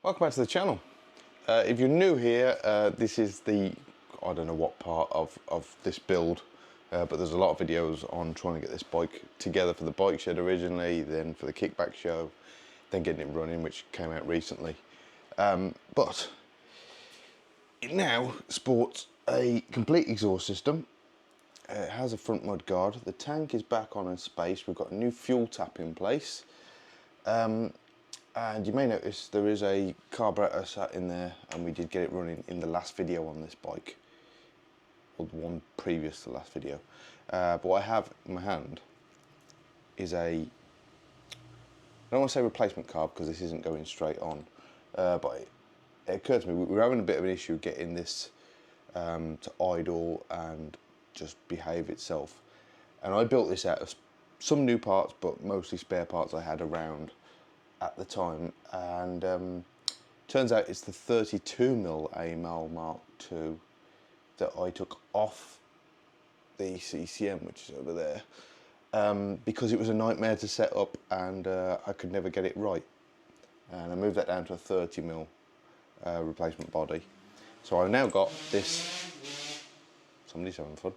Welcome back to the channel. If you're new here, this is the, I don't know what part of this build, but there's a lot of videos on trying to get this bike together for the bike shed originally, then for the kickback show, then getting it running, which came out recently. But it now sports a complete exhaust system. It has a front mud guard. The tank is back on in space. We've got a new fuel tap in place. And you may notice there is a carburettor sat in there, and we did get it running in the last video on this bike, or the one previous to the last video. But what I have in my hand is I don't want to say replacement carb because this isn't going straight on, but it occurred to me we were having a bit of an issue getting this to idle and just behave itself. And I built this out of some new parts, but mostly spare parts I had around at the time, and turns out it's the 32mm AML Mark II that I took off the CCM, which is over there, because it was a nightmare to set up, and I could never get it right. And I moved that down to a 30mm replacement body. So I've now got this, somebody's having fun,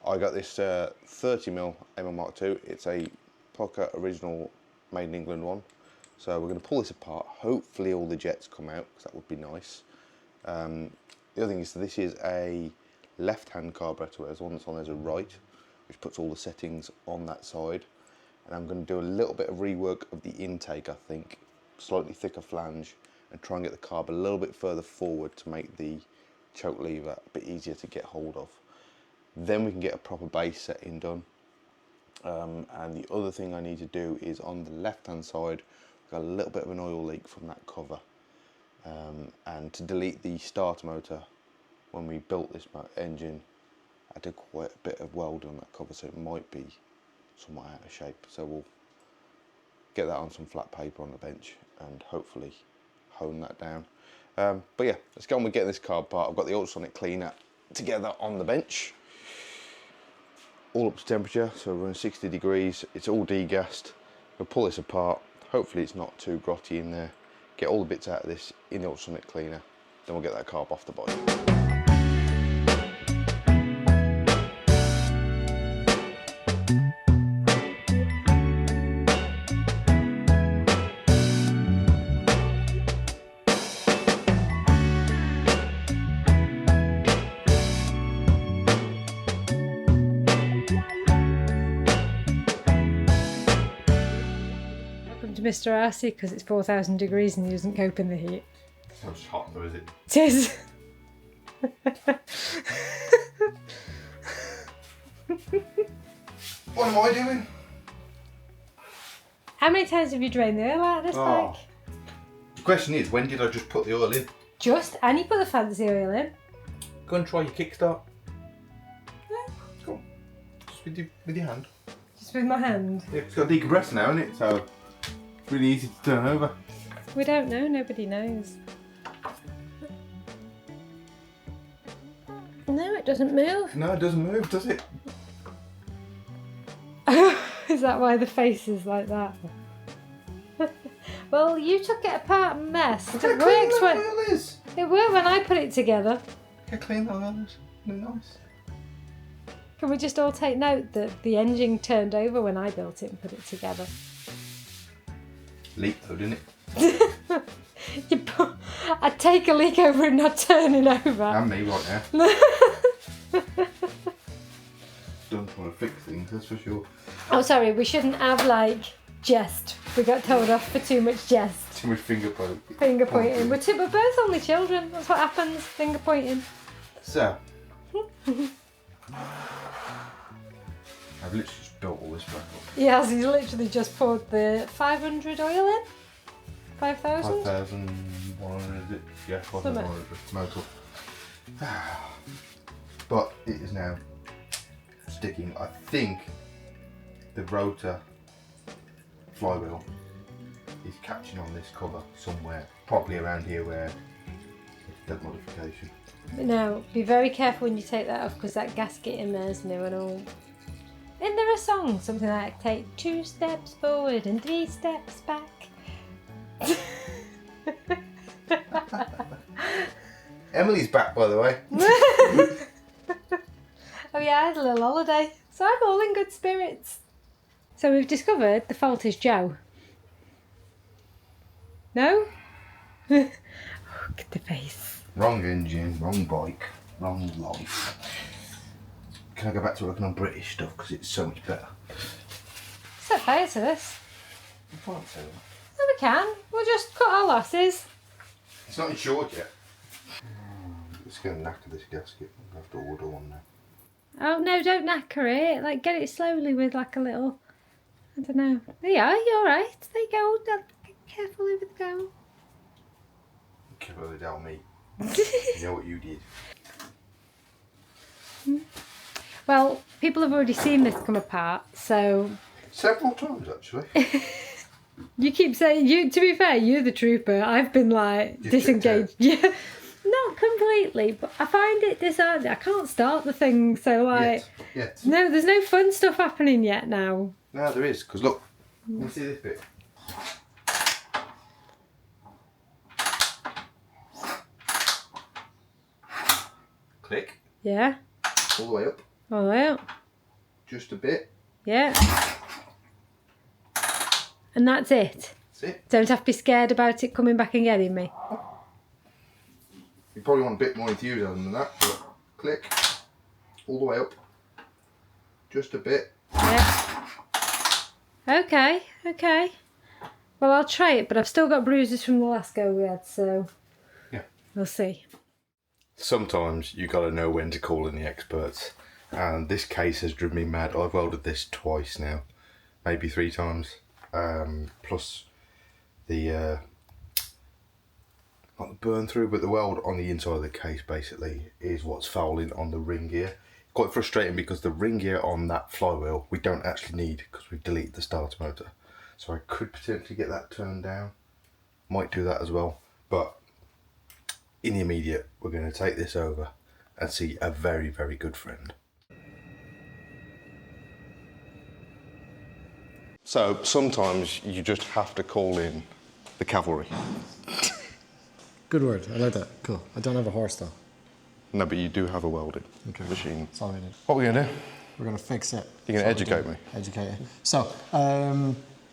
I got this 30mm AML Mark II. It's a Pocket original made in England one. So we're going to pull this apart. Hopefully all the jets come out, because that would be nice. The other thing is that this is a left-hand carburettor, whereas the one that's on there is a right, which puts all the settings on that side. And I'm going to do a little bit of rework of the intake, I think. Slightly thicker flange, and try and get the carb a little bit further forward to make the choke lever a bit easier to get hold of. Then we can get a proper base setting done. And the other thing I need to do is on the left-hand side, got a little bit of an oil leak from that cover, and to delete the starter motor when we built this engine, I did quite a bit of welding on that cover, so it might be somewhat out of shape. So we'll get that on some flat paper on the bench and hopefully hone that down. But yeah, let's get on with getting this carb apart. I've got the ultrasonic cleaner together on the bench, all up to temperature, so we're running 60 degrees. It's all degassed. We'll pull this apart. Hopefully it's not too grotty in there. Get all the bits out of this in the ultrasonic cleaner. Then we'll get that carb off the bike. Mr. Arsey, because it's 4,000 degrees and he doesn't cope in the heat. It's not hot though, is it? It is. What am I doing? How many times have you drained the oil out of this bike? The question is, when did I just put the oil in? Just, and you put the fancy oil in. Go and try your kickstart. Yeah. Go on. Just with your hand. Just with my hand. Yeah, it's got a decompressor now, isn't it? So it's really easy to turn over. We don't know, nobody knows. No, it doesn't move. No, it doesn't move, does it? Is that why the face is like that? Well, you took it apart and messed. Look how clean the oil is. It worked when I put it together. Look how clean the oil is. Isn't it nice? Can we just all take note that the engine turned over when I built it and put it together? Leak though, didn't it? I'd take a leak over and not turning over. And me right now. Don't want to fix things, that's for sure. Oh, sorry, we shouldn't have jest. We got told off for too much jest. Too much finger pointing. Finger pointing. We're both only children. That's what happens. Finger pointing. So, I've literally just built all this back up. Yes, he's literally just poured the 500 oil in. 5,000? 5,100 is it? Yeah, 5,100 motor. But it is now sticking. I think the rotor flywheel is catching on this cover somewhere, probably around here where it's dead modification. Now, be very careful when you take that off, because that gasket in there is new and old. Isn't there a song? Something like, take 2 steps forward and 3 steps back. Emily's back, by the way. Oh yeah, I had a little holiday, so I'm all in good spirits. So we've discovered the fault is Joe. No? Oh, look at the face. Wrong engine, wrong bike, wrong life. Can I go back to working on British stuff because it's so much better? Set fire to this. You can't say that. No, we can. We'll just cut our losses. It's not insured yet. It's going to knacker this gasket. I'm going to have to order one now. Oh no, don't knacker it. Like, get it slowly with like a little, I don't know. There you are, you're alright. There you go. Carefully with the go. Carefully down me. You know what you did. Well, people have already seen this come apart, so... Several times, actually. You keep saying, to be fair, you're the trooper. I've been like disengaged. Yeah. Not completely, but I find it disheartening. I can't start the thing, so like... Yet. No, there's no fun stuff happening yet now. No, there is, because look, you see this bit? Click. Yeah. All the way up. All the way up. Just a bit. Yeah. And that's it. That's it. Don't have to be scared about it coming back and getting me. You probably want a bit more enthusiasm than that, but click. All the way up. Just a bit. Yeah. Okay, okay. Well, I'll try it, but I've still got bruises from the last go we had, so... Yeah. We'll see. Sometimes you got to know when to call in the experts, and this case has driven me mad. I've welded this twice now, maybe 3 times, plus the not the burn through, but the weld on the inside of the case basically is what's fouling on the ring gear. Quite frustrating because the ring gear on that flywheel we don't actually need because we've deleted the starter motor, so I could potentially get that turned down. Might do that as well, but in the immediate, we're going to take this over and see a very, very good friend. So sometimes you just have to call in the cavalry. Good word, I like that. Cool. I don't have a horse though. No, but you do have a welding machine. That's all we need. What are we going to do? We're going to fix it. You're going to educate me? Educate you. So,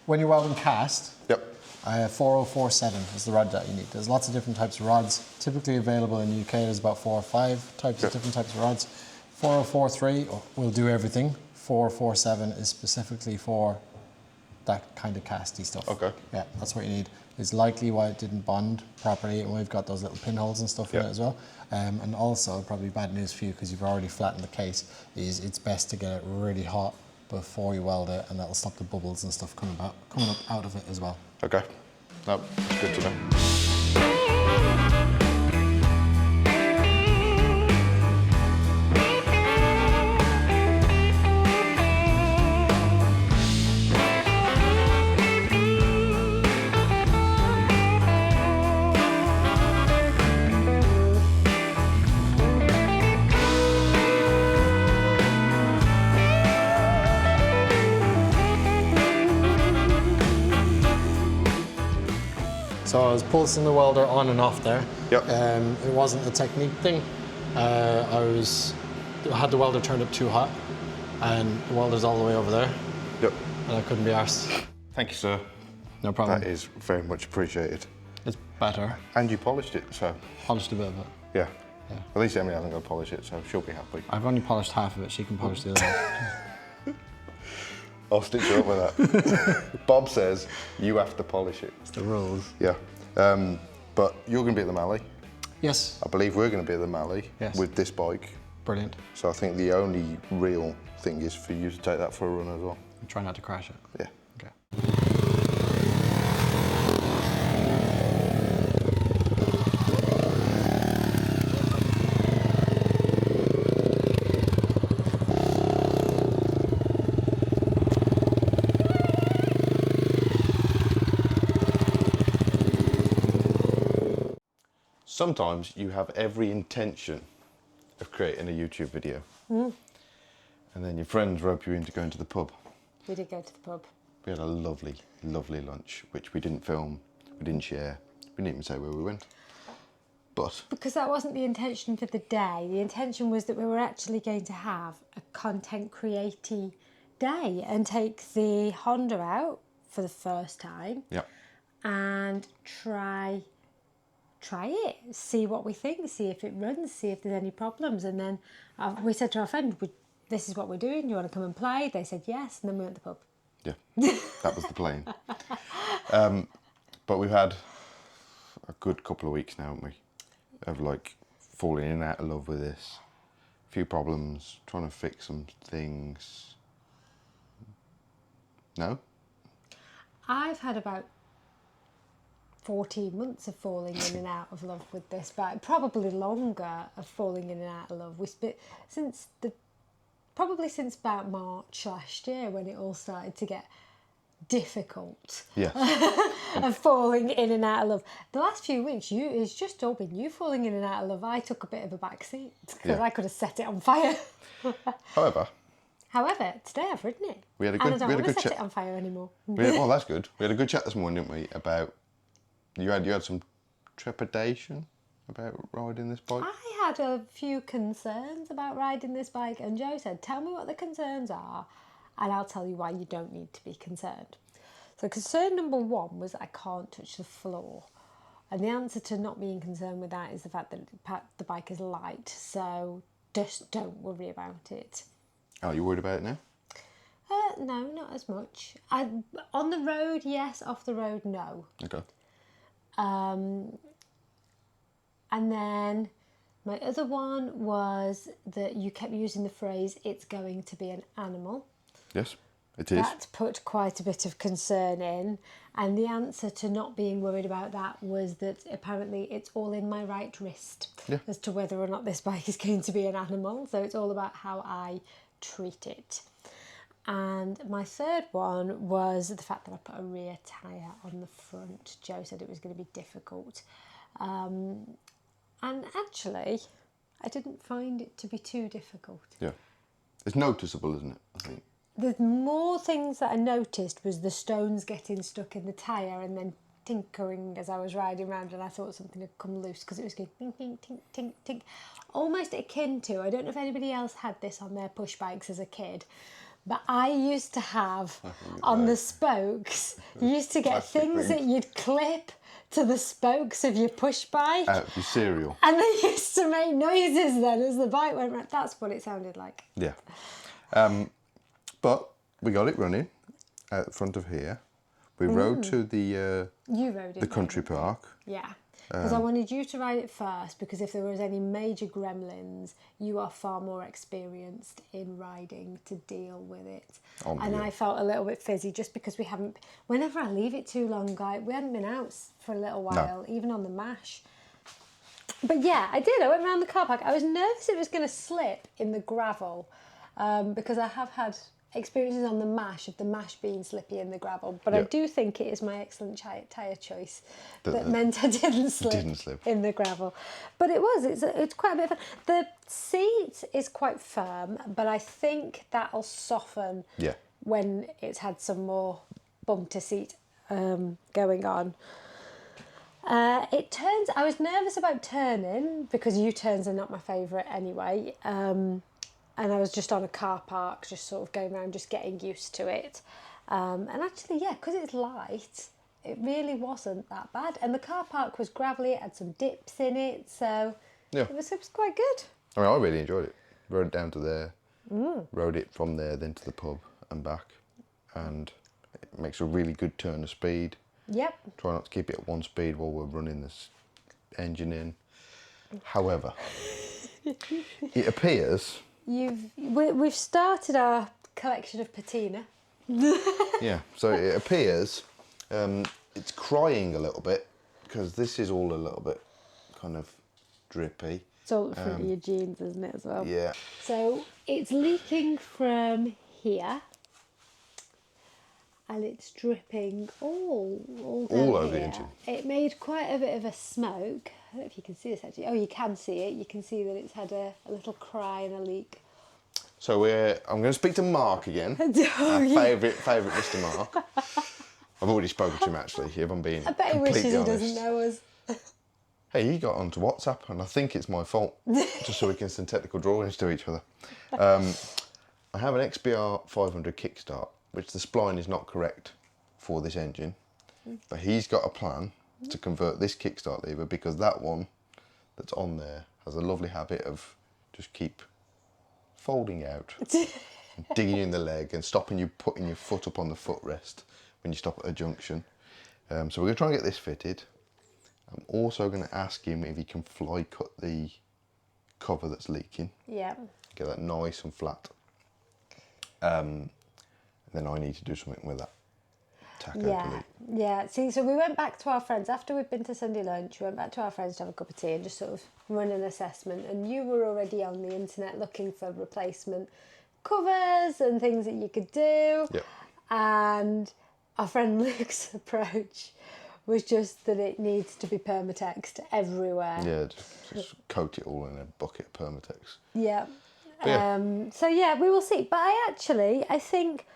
when you're welding cast, Yep. 4047 is the rod that you need. There's lots of different types of rods. Typically available in the UK, there's about 4 or 5 types of different types of rods. 4043 will do everything. 447 is specifically for that kind of casty stuff. Okay. Yeah, that's what you need. It's likely why it didn't bond properly, and we've got those little pinholes and stuff in it as well. And also, probably bad news for you because you've already flattened the case, is it's best to get it really hot before you weld it, and that'll stop the bubbles and stuff coming up out of it as well. Okay. No, that's good to know. So I was pulsing the welder on and off there. Yep. It wasn't a technique thing. I had the welder turned up too hot, and the welder's all the way over there. Yep. And I couldn't be arsed. Thank you, sir. No problem. That is very much appreciated. It's better. And you polished it, so... Polished a bit of it. Yeah. Yeah. At least Emily hasn't got to polish it, so she'll be happy. I've only polished half of it. She can polish the other half. I'll stitch you up with that. Bob says you have to polish it. It's the rules. Yeah. But you're going to be at the Mallee. Yes. I believe we're going to be at the Mallee with this bike. Brilliant. So I think the only real thing is for you to take that for a run as well. Try not to crash it. Yeah. Okay. Sometimes you have every intention of creating a YouTube video. And then your friends rope you into going to the pub. We did go to the pub. We had a lovely, lovely lunch, which we didn't film, we didn't share, we didn't even say where we went. But Because that wasn't the intention for the day. The intention was that we were actually going to have a content creating day and take the Honda out for the first time yeah, and try it, see what we think, see if it runs, see if there's any problems. And then we said to our friend, this is what we're doing, do you want to come and play? They said yes, and then we went to the pub. yeah, that was the plan. But we've had a good couple of weeks now, haven't we? Of like falling in and out of love with this. A few problems, trying to fix some things. No? I've had about 14 months of falling in and out of love with this bike, probably longer of falling in and out of love. Probably since about March last year when it all started to get difficult. Yes. Of falling in and out of love. The last few weeks, it's just all been you falling in and out of love. I took a bit of a back seat because I could have set it on fire. However, today I've ridden it. We had a and I don't want to set chat. it on fire anymore. Well, that's good. We had a good chat this morning, didn't we? About you had some trepidation about riding this bike. I had a few concerns about riding this bike, and Joe said, "Tell me what the concerns are, and I'll tell you why you don't need to be concerned." So concern number one was I can't touch the floor. And the answer to not being concerned with that is the fact that the bike is light. So just don't worry about it. Oh, you worried about it now? No, not as much. On the road, yes. Off the road, no. Okay. And then my other one was that you kept using the phrase, "it's going to be an animal." Yes, it is. That put quite a bit of concern in, and the answer to not being worried about that was that apparently it's all in my right wrist as to whether or not this bike is going to be an animal. So it's all about how I treat it. And my third one was the fact that I put a rear tyre on the front. Joe said it was going to be difficult. And actually, I didn't find it to be too difficult. Yeah. It's noticeable, isn't it? I think. The more things that I noticed was the stones getting stuck in the tyre and then tinkering as I was riding around, and I thought something had come loose because it was going tink, tink, tink, tink, tink. Almost akin to, I don't know if anybody else had this on their push bikes as a kid, but I used to have on the spokes, you used to get things that you'd clip to the spokes of your push bike. Your cereal. And they used to make noises then as the bike went round. That's what it sounded like. Yeah. But we got it running out the front of here. We rode to the You rode it. country park. Yeah. Because I wanted you to ride it first, because if there was any major gremlins, you are far more experienced in riding to deal with it. And I felt a little bit fizzy just because whenever I leave it too long, we hadn't been out for a little while, even on the mash. But yeah, I did. I went around the car park. I was nervous it was going to slip in the gravel because I have had experiences on the mash of the mash being slippy in the gravel, but I do think it is my excellent tyre choice that meant I didn't slip in the gravel. But it's quite a bit of fun. The seat is quite firm, but I think that'll soften when it's had some more bump to seat going on. It turns. I was nervous about turning because U-turns are not my favourite anyway. And I was just on a car park, just sort of going around, just getting used to it. And actually, because it's light, it really wasn't that bad. And the car park was gravelly, it had some dips in it, so it was quite good. I mean, I really enjoyed it. Rode it down to there, rode it from there, then to the pub and back. And it makes a really good turn of speed. Yep. Try not to keep it at one speed while we're running this engine in. However, it appears... We've started our collection of patina. So it appears it's crying a little bit because this is all a little bit kind of drippy. It's all at the front of your jeans, isn't it, as well? Yeah. So it's leaking from here, and it's dripping all down all over here. the engine. It made quite a bit of a smoke. I don't know if you can see this actually. Oh, you can see it. You can see that it's had a little cry and a leak. So I'm going to speak to Mark again. Our favourite Mr. Mark. I've already spoken to him actually. If I'm being I bet he completely wishes he honest. doesn't know us. Hey, he got onto WhatsApp, and I think it's my fault, just so we can send technical drawings to each other. I have an XBR500 kickstart, which the spline is not correct for this engine, but he's got a plan to convert this kickstart lever, because that one that's on there has a lovely habit of just keep folding out, and digging you in the leg and stopping you putting your foot up on the footrest when you stop at a junction. So we're going to try and get this fitted. I'm also going to ask him if he can fly cut the cover that's leaking. Yeah. Get that nice and flat. And then I need to do something with that taco delete. Yeah. See, so we went back to our friends after we'd been to Sunday lunch. We went back to our friends to have a cup of tea and just sort of run an assessment. And you were already on the internet looking for replacement covers and things that you could do. Yep. And our friend Luke's approach was just that it needs to be permatexed everywhere. Yeah, just coat it all in a bucket of Permatex. Yeah. Yeah. So yeah, we will see. But I think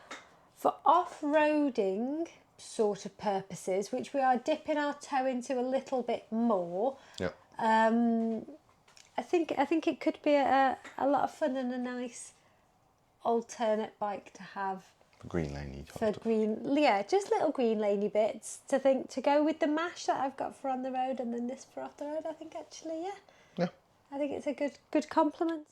for off-roading sort of purposes, which we are dipping our toe into a little bit more, Yeah. I think it could be a lot of fun and a nice alternate bike to have. Green laney type For stuff. just little green laney bits to go with the mash that I've got for on the road and then this for off the road. I think actually, Yeah. I think it's a good compliment.